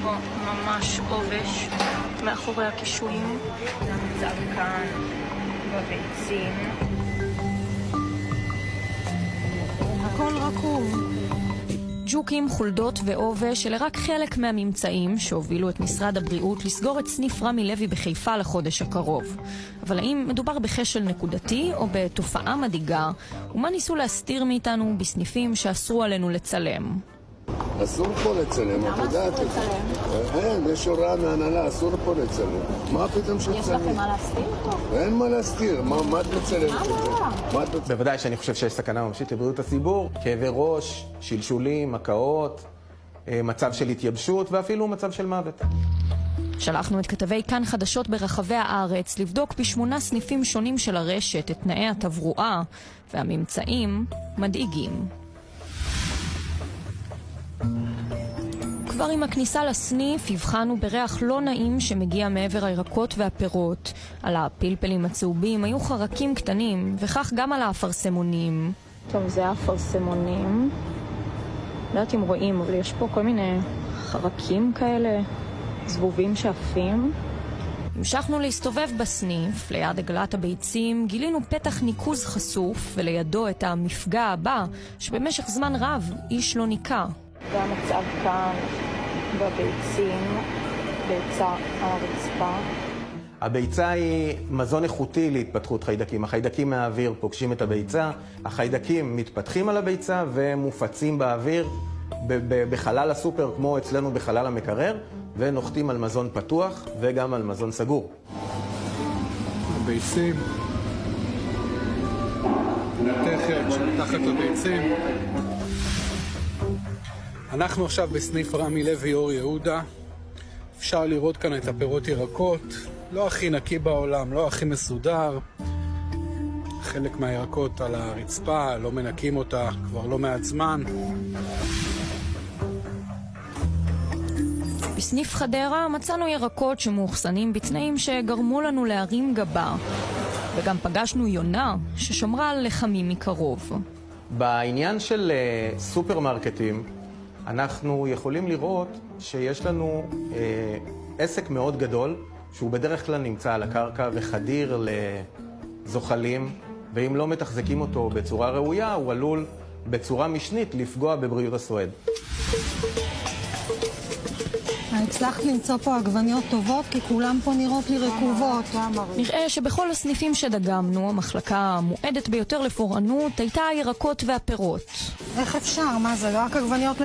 פה ממש עובש מאחורי הקישואים. זה המצב כאן בביצים. הכל רקוב. ג'וקים, חולדות ועובש אלה רק חלק מהממצאים שהובילו את משרד הבריאות לסגור את סניף רמי לוי בחיפה לחודש הקרוב. אבל האם מדובר בכשל נקודתי או בתופעה מדאיגה? ומה ניסו להסתיר מאיתנו בסניפים שאסרו עלינו לצלם? אסור פה לצלם, את יודעת את זה. אין, יש הוראה מהנהלה, אסור פה לצלם. מה פתאום שצלם? יש לכם מה להסתיר אותו? אין מה להסתיר, מה את מצלמת את זה? בוודאי שאני חושב שיש סכנה ממשית לבריאות הציבור, כאבי ראש, שלשולים, מקאות, מצב של התייבשות ואפילו מצב של מוות. שלחנו את כתבי כאן חדשות ברחבי הארץ לבדוק ב8 סניפים שונים של הרשת את תנאי התברואה, והממצאים מדאיגים. כבר עם הכניסה לסניף הבחנו בריח לא נעים שמגיע מעבר הירקות והפירות. על הפלפלים הצהובים היו חרקים קטנים, וכך גם על האפרסמונים. טוב, זה האפרסמונים. לא יודעת אם רואים, אבל יש פה כל מיני חרקים כאלה, זבובים שאפים. המשכנו להסתובב בסניף, ליד עגלת הביצים, גילינו פתח ניקוז חשוף, ולידו את המפגע הבא, שבמשך זמן רב איש לא ניקה. זה המצב כאן בביצים, ביצה על הרצפה. הביצה היא מזון איכותי להתפתחות חיידקים. החיידקים מהאוויר פוגשים את הביצה, החיידקים מתפתחים על הביצה ומופצים באוויר בחלל הסופר כמו אצלנו בחלל המקרר, ונוחתים על מזון פתוח וגם על מזון סגור. הביצים, מתכת שמתחת לביצים. אנחנו עכשיו בסניף רמי לוי אור יהודה. אפשר לראות כאן את הפירות ירקות, לא הכי נקי בעולם, לא הכי מסודר. חלק מהירקות על הרצפה, לא מנקים אותה כבר לא מעט זמן. בסניף חדרה מצאנו ירקות שמאוחסנים בתנאים שגרמו לנו להרים גבה. וגם פגשנו יונה ששמרה על לחמים מקרוב. בעניין של סופרמרקטים, אנחנו יכולים לראות שיש לנו עסק מאוד גדול, שהוא בדרך כלל נמצא על הקרקע וחדיר לזוחלים, ואם לא מתחזקים אותו בצורה ראויה, הוא עלול בצורה משנית לפגוע בבריאות הסועד. הצלחת למצוא פה עגבניות טובות, כי כולם פה נראות לי רקובות. נראה שבכל הסניפים שדגמנו, המחלקה המועדת ביותר לפורענות הייתה הירקות והפירות. איך אפשר? מה זה? לא רק עגבניות